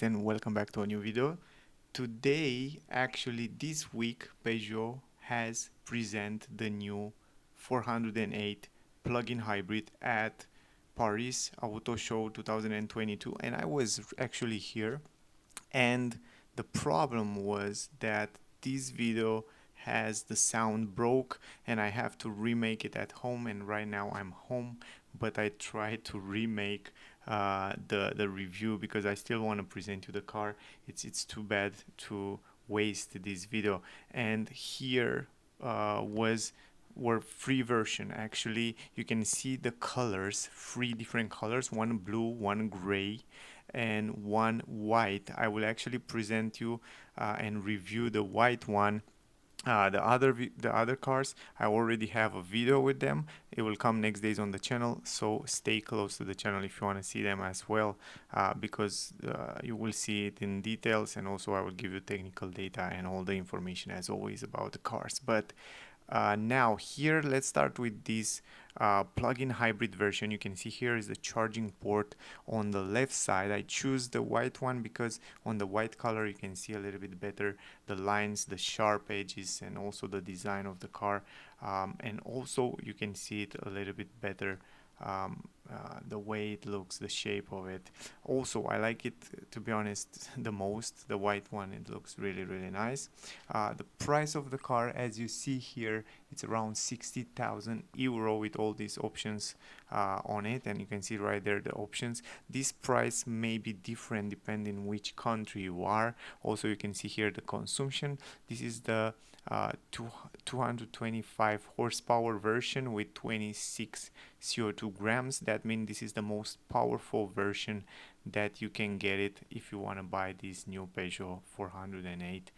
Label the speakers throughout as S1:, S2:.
S1: and welcome back to a new video. Today, actually this week, Peugeot has presented the new 408 plug-in hybrid at Paris Auto Show 2022, and I was actually here, and the problem was that this video has the sound broke and I have to remake it at home, and right now I'm home, but I tried to remake the review because I still want to present you the car. It's too bad to waste this video. And here was were free version. Actually, you can see the colors, three different colors, one blue, one gray, and one white. I will actually present you and review the white one. The other cars, I already have a video with them. It will come next days on the channel, so stay close to the channel if you want to see them as well, because you will see it in details, and also I will give you technical data and all the information as always about the cars. But now here, let's start with this plug-in hybrid version. You can see here is the charging port on the left side. I choose the white one because on the white color you can see a little bit better the lines, the sharp edges, and also the design of the car, and also you can see it a little bit better, the way it looks, the shape of it. Also, I like it, to be honest, the most, the white one. It looks really nice. The price of the car, as you see here, it's around 60,000 euro with all these options on it, and you can see right there the options. This price may be different depending which country you are. Also, you can see here the consumption. This is the 225 horsepower version with 26 CO2 grams. That means this is the most powerful version that you can get it if you want to buy this new Peugeot 408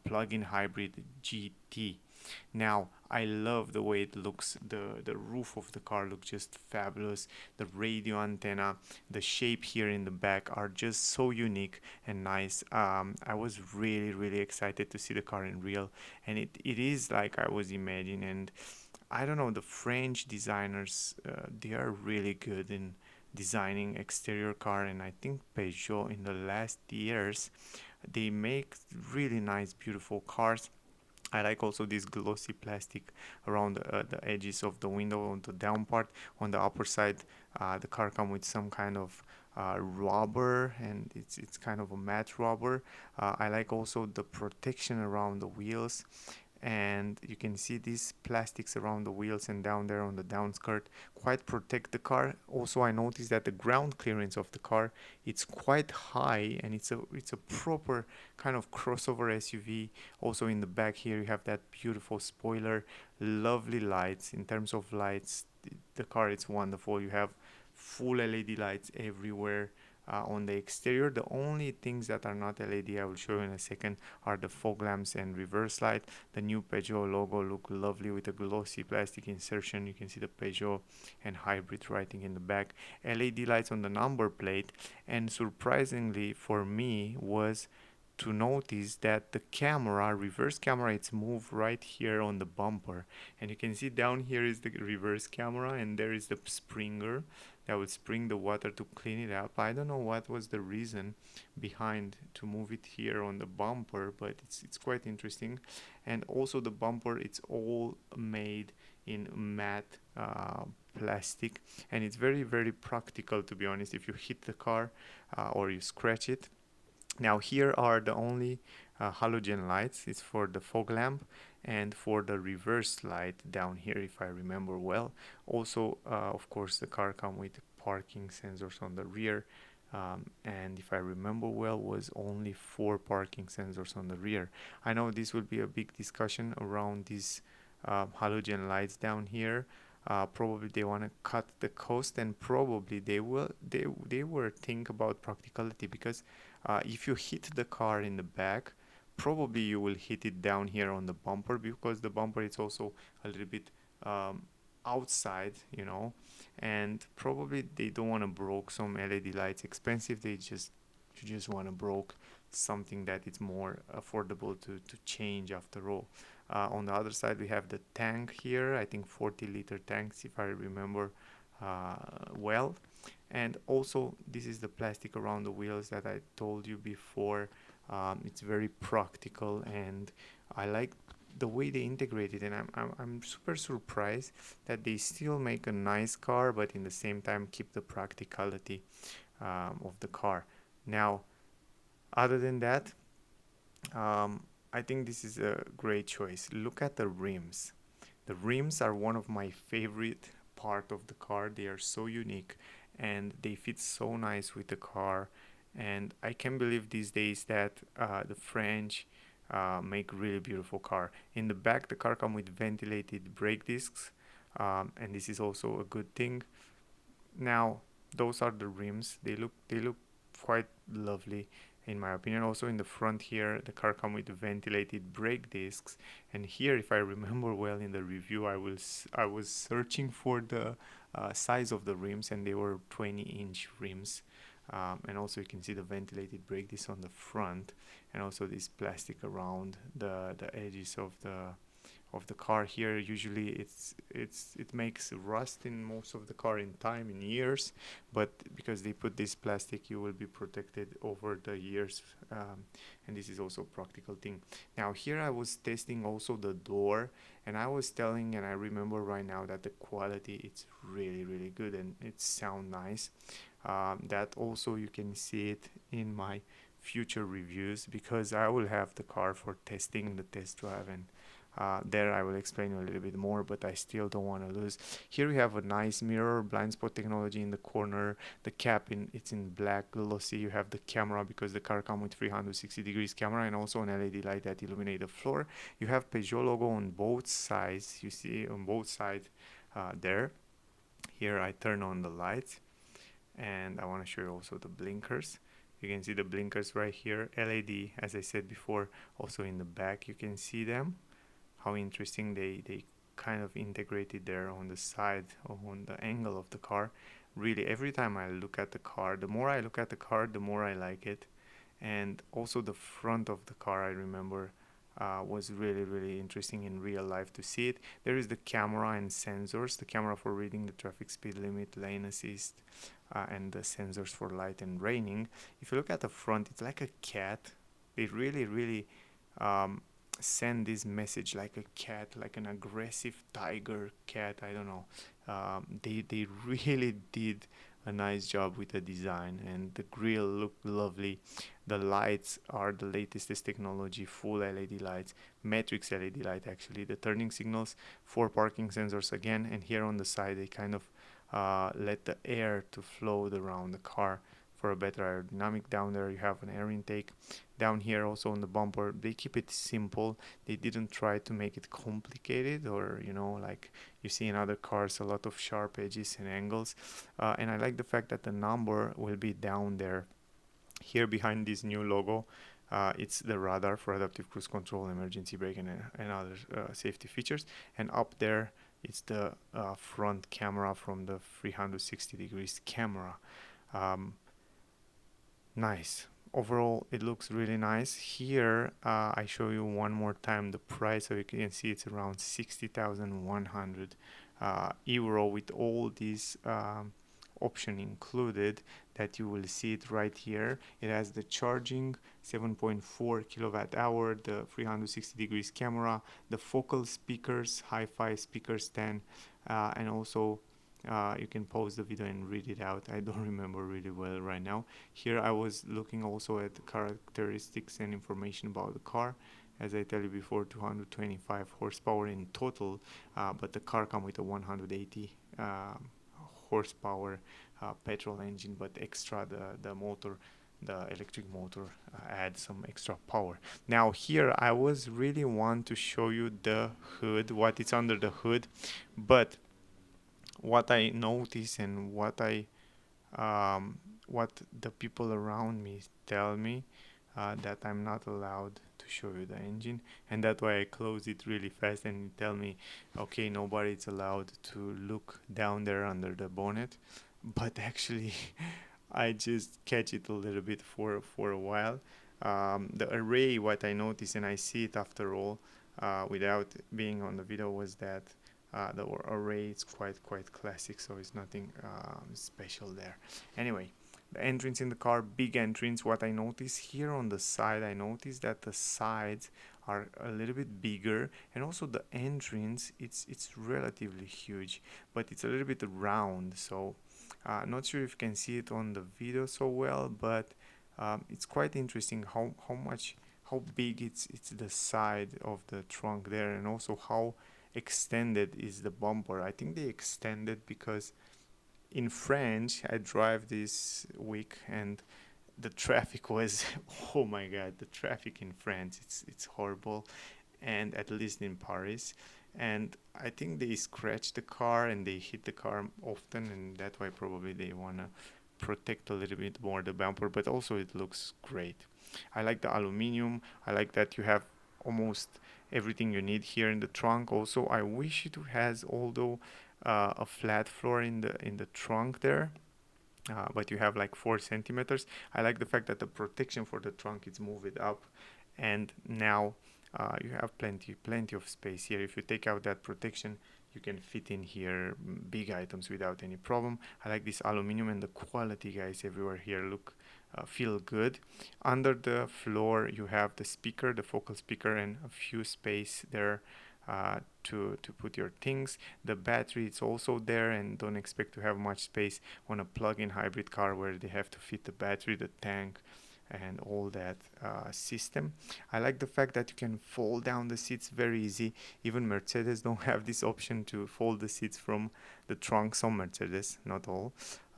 S1: plug-in hybrid GT. Now, I love the way it looks. The roof of the car looks just fabulous. The radio antenna, the shape here in the back are just so unique and nice. I was really excited to see the car in real, and it is like I was imagining. And I don't know, the French designers, they are really good in designing exterior car, and I think Peugeot in the last years they make really nice, beautiful cars. I like also this glossy plastic around the edges of the window on the down part. On the upper side, the car comes with some kind of rubber, and it's kind of a matte rubber. I like also the protection around the wheels, and you can see these plastics around the wheels and down there on the down skirt quite protect the car. Also, I noticed that the ground clearance of the car, it's quite high, and it's a proper kind of crossover SUV. Also in the back here you have that beautiful spoiler, lovely lights. In terms of lights, the car, it's wonderful. You have full LED lights everywhere. On the exterior, the only things that are not LED, I will show you in a second, are the fog lamps and reverse light. The new Peugeot logo look lovely with a glossy plastic insertion. You can see the Peugeot and hybrid writing in the back. LED lights on the number plate, and surprisingly for me was to notice that the camera, reverse camera, it's moved right here on the bumper, and you can see down here is the reverse camera, and there is the springer that would spring the water to clean it up. I don't know what was the reason behind to move it here on the bumper, but it's quite interesting. And also the bumper, it's all made in matte plastic, and it's very practical, to be honest, if you hit the car or you scratch it. Now here are the only halogen lights. It's for the fog lamp and for the reverse light down here, if I remember well. Also, of course, the car comes with parking sensors on the rear, and if I remember well, was only 4 parking sensors on the rear. I know this will be a big discussion around these halogen lights down here. Probably they want to cut the cost, and probably they will think about practicality, because if you hit the car in the back, probably you will hit it down here on the bumper, because the bumper is also a little bit outside, and probably they don't want to broke some LED lights expensive. They just want to broke something that is more affordable to change after all. On the other side we have the tank here, I think 40-liter tanks if I remember well. And also this is the plastic around the wheels that I told you before. It's very practical, and I like the way they integrate it, and I'm super surprised that they still make a nice car but in the same time keep the practicality of the car. Now, other than that, I think this is a great choice. Look at the rims. The rims are one of my favorite part of the car. They are so unique and they fit so nice with the car. And I can't believe these days that the French make really beautiful car. In the back, the car comes with ventilated brake discs, and this is also a good thing. Now, those are the rims. They look quite lovely in my opinion. Also in the front here, the car comes with ventilated brake discs. And here, if I remember well in the review, I was searching for the size of the rims, and they were 20-inch rims. And also you can see the ventilated brake disc on the front, and also this plastic around the edges of the car here. Usually it makes rust in most of the car in time, in years, but because they put this plastic, you will be protected over the years. And this is also a practical thing. Now here I was testing also the door, and I was telling, and I remember right now, that the quality, it's really really good and it sound nice. That also you can see it in my future reviews, because I will have the car for testing, the test drive, and there I will explain you a little bit more, but I still don't want to lose. Here we have a nice mirror, blind spot technology in the corner. The cap, it's in black glossy. You have the camera, because the car comes with 360 degrees camera, and also an LED light that illuminate the floor. You have Peugeot logo on both sides. You see on both sides there. Here I turn on the lights, and I want to show you also the blinkers. You can see the blinkers right here, LED, as I said before. Also in the back you can see them. How interesting, they kind of integrated there on the side, on the angle of the car. Really, every time I look at the car, the more I look at the car, the more I like it. And also the front of the car, I remember, was really really interesting in real life to see it. There is the camera and sensors, the camera for reading the traffic speed limit, lane assist, and the sensors for light and raining. If you look at the front, it's like a cat. They really really um, send this message like a cat, like an aggressive tiger cat. I don't know. They really did a nice job with the design, and the grille looked lovely. The lights are the latest technology, full LED lights, matrix LED light actually. The turning signals, 4 parking sensors again, and here on the side they kind of let the air to flow around the car for a better aerodynamic. Down there you have an air intake. Down here also on the bumper, they keep it simple. They didn't try to make it complicated, or like you see in other cars, a lot of sharp edges and angles. And I like the fact that the number will be down there. Here behind this new logo, it's the radar for adaptive cruise control, emergency brake, and other safety features. And up there, it's the front camera from the 360 degrees camera. Um, Nice. Overall, it looks really nice. Here, I show you one more time the price, so you can see it's around 60,100 euro, with all these option included, that you will see it right here. It has the charging, 7.4 kilowatt hour, the 360 degrees camera, the focal speakers, hi-fi speaker stand, and also you can pause the video and read it out. I don't remember really well right now. Here I was looking also at the characteristics and information about the car. As I tell you before, 225 horsepower in total, but the car comes with a 180 horsepower petrol engine, but extra the motor, the electric motor, adds some extra power. Now here I was really want to show you the hood, what is under the hood, but what I notice, and what the people around me tell me, that I'm not allowed to show you the engine, and that's why I close it really fast and tell me, okay, nobody's allowed to look down there under the bonnet. But actually, I just catch it a little bit for a while. The array, what I notice, and I see it after all, without being on the video, was that the array is quite classic, so it's nothing special there. Anyway, the entrance in the car, big entrance. What I notice here on the side, I noticed that the sides are a little bit bigger, and also the entrance, it's relatively huge, but it's a little bit round. So not sure if you can see it on the video so well, but it's quite interesting how big it's the side of the trunk there, and also how extended is the bumper. I think they extended because in France I drive this week, and the traffic was oh my god, the traffic in France, it's horrible, and at least in Paris. And I think they scratch the car and they hit the car often, and that's why probably they want to protect a little bit more the bumper, but also it looks great. I like the aluminum. I like that you have almost everything you need here in the trunk. Also, I wish it has, although a flat floor in the trunk there, but you have like 4 centimeters. I like the fact that the protection for the trunk is moved up, and now you have plenty of space here. If you take out that protection, you can fit in here big items without any problem. I like this aluminum, and the quality, guys, everywhere here look feel good. Under the floor you have the speaker, the focal speaker, and a few space there to put your things. The battery is also there, and don't expect to have much space on a plug-in hybrid car where they have to fit the battery, the tank, and all that system. I like the fact that you can fold down the seats very easy. Even Mercedes don't have this option to fold the seats from the trunk. Some Mercedes, not all,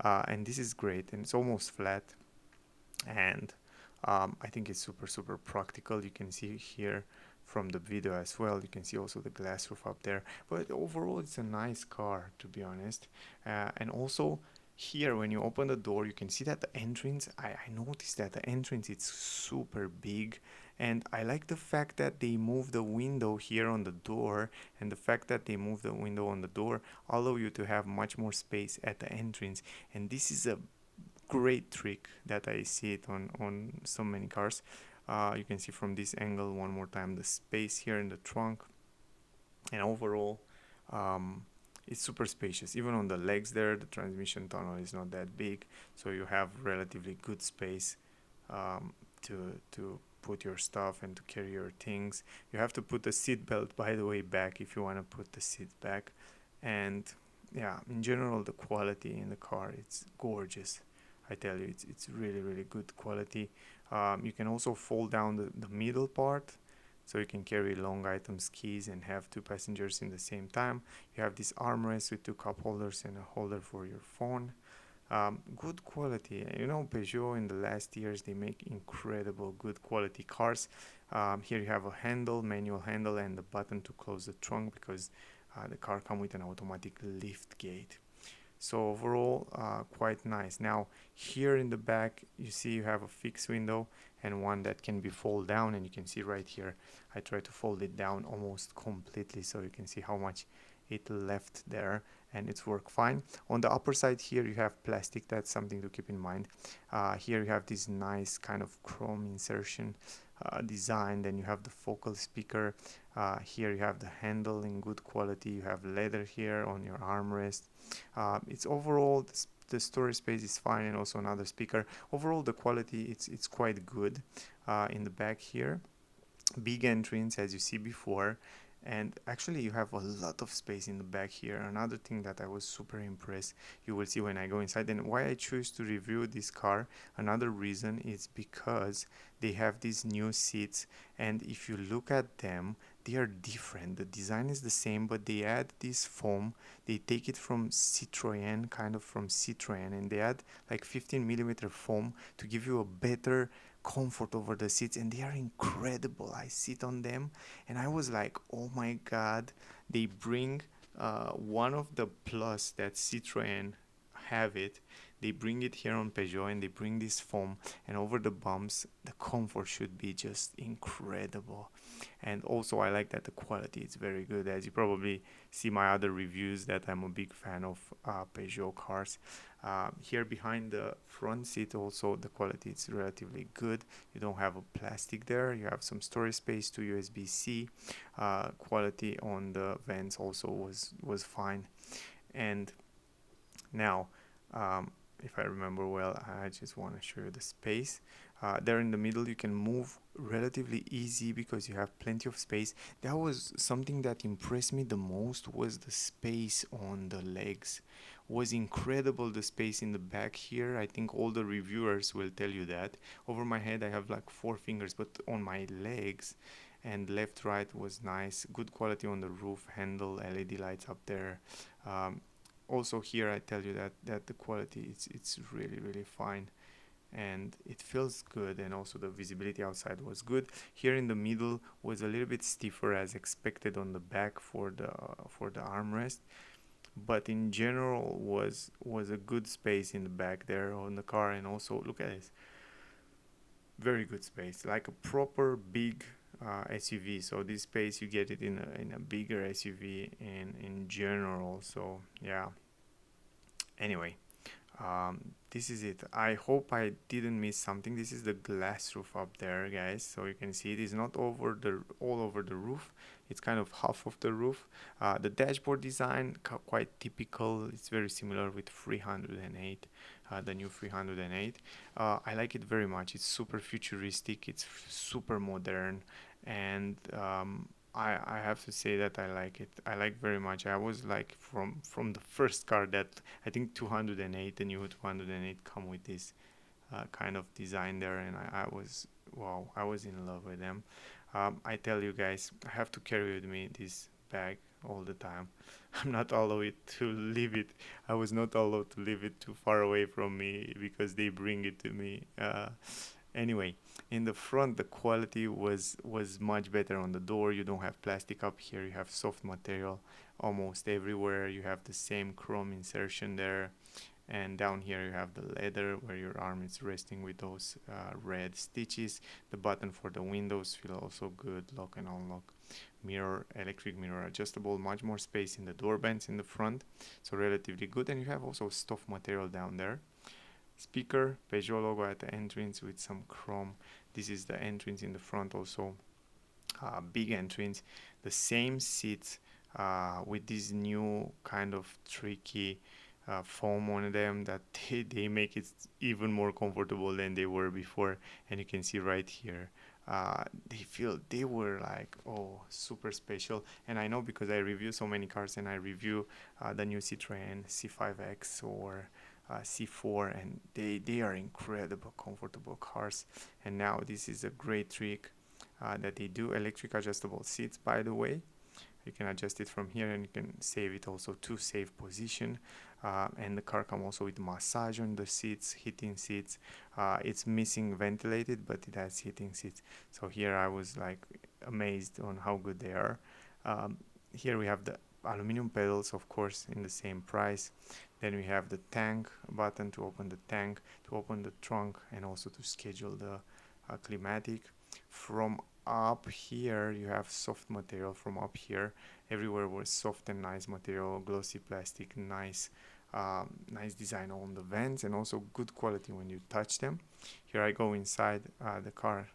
S1: and this is great, and it's almost flat, and I think it's super practical. You can see here from the video as well, you can see also the glass roof up there, but overall it's a nice car, to be honest. And also here, when you open the door, you can see that the entrance, I noticed that the entrance is super big, and I like the fact that they move the window here on the door, and the fact that they move the window on the door allow you to have much more space at the entrance. And this is a great trick that I see it on so many cars. You can see from this angle one more time the space here in the trunk, and overall it's super spacious. Even on the legs there, the transmission tunnel is not that big, so you have relatively good space to put your stuff and to carry your things. You have to put the seat belt, by the way, back if you want to put the seat back. And yeah, in general, the quality in the car, it's gorgeous. I tell you, it's really good quality. You can also fold down the middle part, so you can carry long items, keys, and have 2 passengers in the same time. You have this armrest with 2 cup holders and a holder for your phone. Good quality. You know, Peugeot in the last years, they make incredible good quality cars. Here you have a handle, manual handle, and the button to close the trunk, because the car comes with an automatic lift gate. So overall, quite nice. Now here in the back, you see you have a fixed window and one that can be fold down, and you can see right here I try to fold it down almost completely, so you can see how much it left there, and it's work fine. On the upper side here you have plastic. That's something to keep in mind. Here you have this nice kind of chrome insertion design. Then you have the focal speaker. Here you have the handle in good quality. You have leather here on your armrest. It's overall the storage space is fine, and also another speaker. Overall the quality, it's quite good. In the back here, big entrance as you see before, and actually you have a lot of space in the back here. Another thing that I was super impressed, you will see when I go inside, and why I choose to review this car, another reason is because they have these new seats, and if you look at them, they are different. The design is the same, but they add this foam. They take it from Citroën, and they add like 15 mm foam to give you a better comfort over the seats, and they are incredible. I sit on them and I was like, oh my god, they bring one of the plus that Citroën have it, they bring it here on Peugeot, and they bring this foam, and over the bumps the comfort should be just incredible. And also I like that the quality is very good. As you probably see my other reviews, that I'm a big fan of Peugeot cars. Here behind the front seat also the quality is relatively good. You don't have a plastic there. You have some storage space to USB-C. Quality on the vents also was fine. And now, if I remember well, I just want to show you the space. There in the middle you can move relatively easy because you have plenty of space. That was something that impressed me the most, was the space on the legs. Was incredible, the space in the back here. I think all the reviewers will tell you that. Over my head I have like 4 fingers, but on my legs and left right was nice. Good quality on the roof handle, LED lights up there. Also here I tell you that the quality it's really fine, and it feels good, and also the visibility outside was good. Here in the middle was a little bit stiffer as expected on the back for the armrest, but in general was a good space in the back there on the car. And also look at this, very good space, like a proper big SUV. So this space you get it in a bigger SUV in general. So yeah, anyway, this is it. I hope I didn't miss something. This is the glass roof up there, guys, so you can see it is not all over the roof. It's kind of half of the roof. The dashboard design quite typical. It's very similar with 308, the new 308. I like it very much. It's super futuristic, it's super modern, and I have to say that I like it. I like very much. I was like from the first car that I think 208, the new 208 come with this kind of design there, and I was, wow, I was in love with them. I tell you guys, I have to carry with me this bag all the time. I'm not allowed to leave it. I was not allowed to leave it too far away from me because they bring it to me. Anyway, in the front the quality was much better. On the door you don't have plastic. Up here you have soft material almost everywhere. You have the same chrome insertion there, and down here you have the leather where your arm is resting with those red stitches. The button for the windows feel also good, lock and unlock. Mirror, electric mirror adjustable, much more space in the door bands in the front, so relatively good. And you have also soft material down there. Speaker, Peugeot logo at the entrance with some chrome. This is the entrance in the front also. Big entrance. The same seats with this new kind of tricky foam on them that they make it even more comfortable than they were before. And you can see right here, they were like, oh, super special. And I know because I review so many cars, and I review the new Citroen C5X or C4, and they are incredible comfortable cars. And now this is a great trick that they do. Electric adjustable seats, by the way. You can adjust it from here, and you can save it also to save position. And the car comes also with massage on the seats, heating seats. It's missing ventilated, but it has heating seats. So here I was like amazed on how good they are. Here we have the aluminum pedals, of course, in the same price. Then we have the tank button to open the tank, to open the trunk, and also to schedule the climatic. From up here you have soft material. From up here everywhere was soft and nice material, glossy plastic, nice nice design on the vents, and also good quality when you touch them. Here I go inside the car,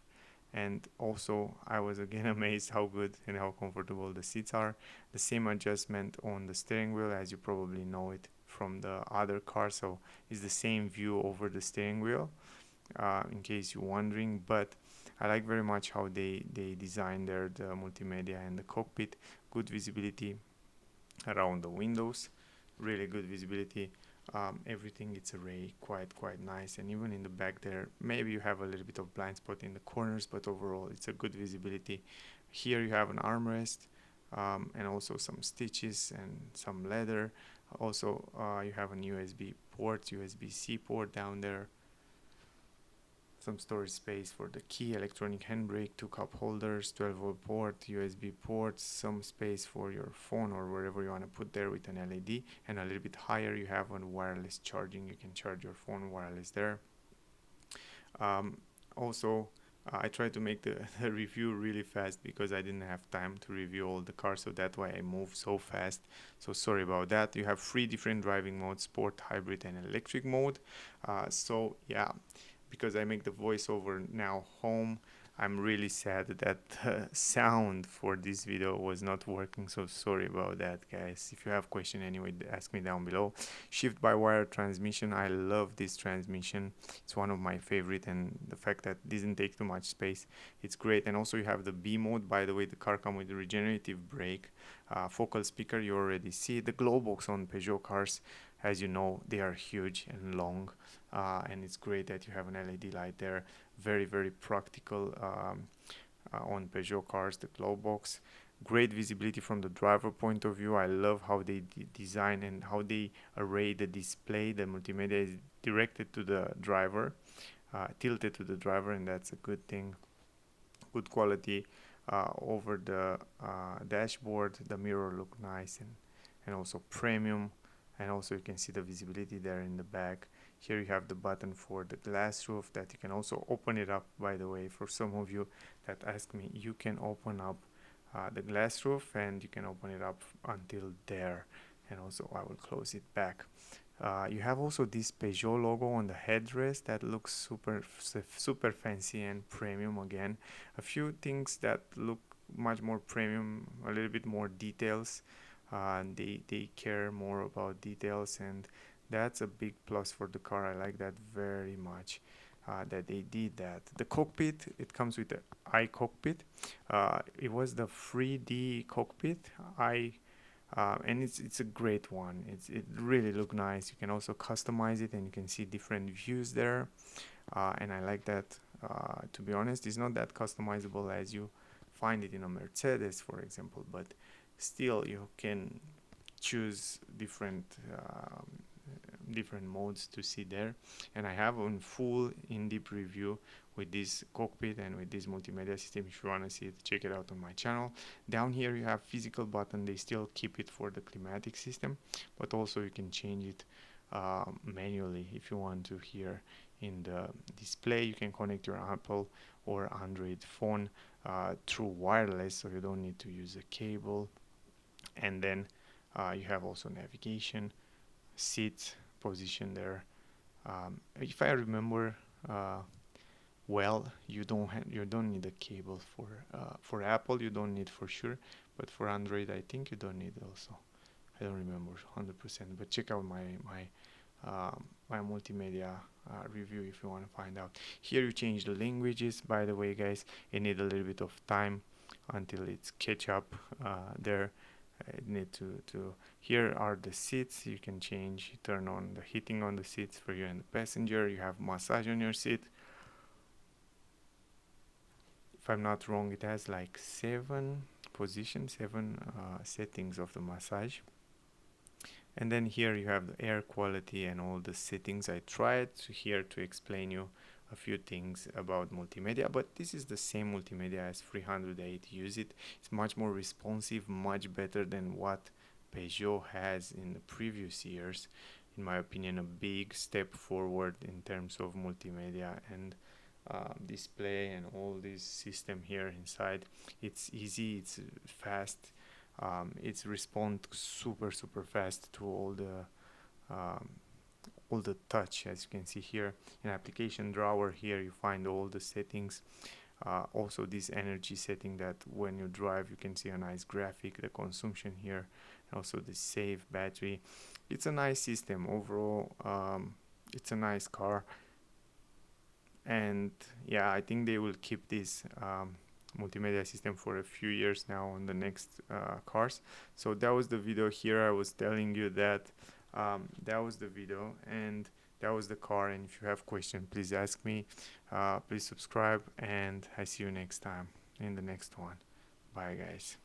S1: and also I was again amazed how good and how comfortable the seats are. The same adjustment on the steering wheel, as you probably know it from the other car, so it's the same view over the steering wheel, in case you're wondering. But I like very much how they design there the multimedia and the cockpit. Good visibility around the windows, really good visibility. Everything, it's array quite nice. And even in the back there, maybe you have a little bit of blind spot in the corners, but overall it's a good visibility. Here you have an armrest, and also some stitches and some leather. Also you have an USB port, USB-C port down there, some storage space for the key, electronic handbrake, 2 cup holders, 12-volt port, USB ports, some space for your phone or wherever you want to put there with an LED. And a little bit higher you have on wireless charging. You can charge your phone wireless there. Also I tried to make the review really fast because I didn't have time to review all the cars, so that's why I moved so fast. So sorry about that. You have three different driving modes: sport, hybrid, and electric mode. So yeah, because I make the voiceover now home, I'm really sad that the sound for this video was not working, so sorry about that, guys. If you have question anyway, ask me down below. Shift by wire transmission, I love this transmission. It's one of my favorite, and the fact that it doesn't take too much space, it's great. And also you have the B mode. By the way, the car comes with regenerative brake, focal speaker, you already see. The glow box on Peugeot cars, as you know, they are huge and long, and it's great that you have an LED light there. Very, very practical on Peugeot cars, the glow box. Great visibility from the driver point of view. I love how they design and how they array the display. The multimedia is directed to the driver, tilted to the driver, and that's a good thing. Good quality over the dashboard. The mirror look nice and also premium, and also you can see the visibility there in the back. Here you have the button for the glass roof that you can also open it up. By the way, for some of you that ask me, you can open up the glass roof and you can open it up until there, and also I will close it back. You have also this Peugeot logo on the headrest that looks super fancy and premium. Again, a few things that look much more premium, a little bit more details. They care more about details, and that's a big plus for the car. I like that very much, that they did that. The cockpit, it comes with the iCockpit. It was the 3D cockpit. And it's a great one. It really look nice. You can also customize it, and you can see different views there. And I like that. To be honest, it's not that customizable as you find it in a Mercedes, for example, but still you can choose different modes to see there. And I have a full in-depth review with this cockpit and with this multimedia system. If you want to see it, check it out on my channel. Down here you have physical button. They still keep it for the climatic system, but also you can change it manually if you want to. Here in the display you can connect your Apple or Android phone through wireless, so you don't need to use a cable. And then you have also navigation, seat position there. If I remember well, you don't need a cable for Apple. You don't need for sure, but for Android, I think you don't need also. I don't remember 100%, but check out my multimedia review if you want to find out. Here you change the languages. By the way, guys, you need a little bit of time until it's catch up there. Need to here are the seats. You can change, turn on the heating on the seats for you and the passenger. You have massage on your seat. If I'm not wrong, it has like seven settings of the massage. And then here you have the air quality and all the settings. I tried here to explain you a few things about multimedia, but this is the same multimedia as 308. Use it. It's much more responsive, much better than what Peugeot has in the previous years. In my opinion, a big step forward in terms of multimedia and display and all this system here inside. It's easy, it's fast, it's respond super fast to all the touch. As you can see here in application drawer, here you find all the settings. Also this energy setting, that when you drive you can see a nice graphic, the consumption here, also the save battery. It's a nice system overall. It's a nice car, and yeah, I think they will keep this multimedia system for a few years now on the next cars. So that was the video. Here I was telling you that that was the video and that was the car. And if you have questions, please ask me. Please subscribe, and I see you next time in the next one. Bye, guys.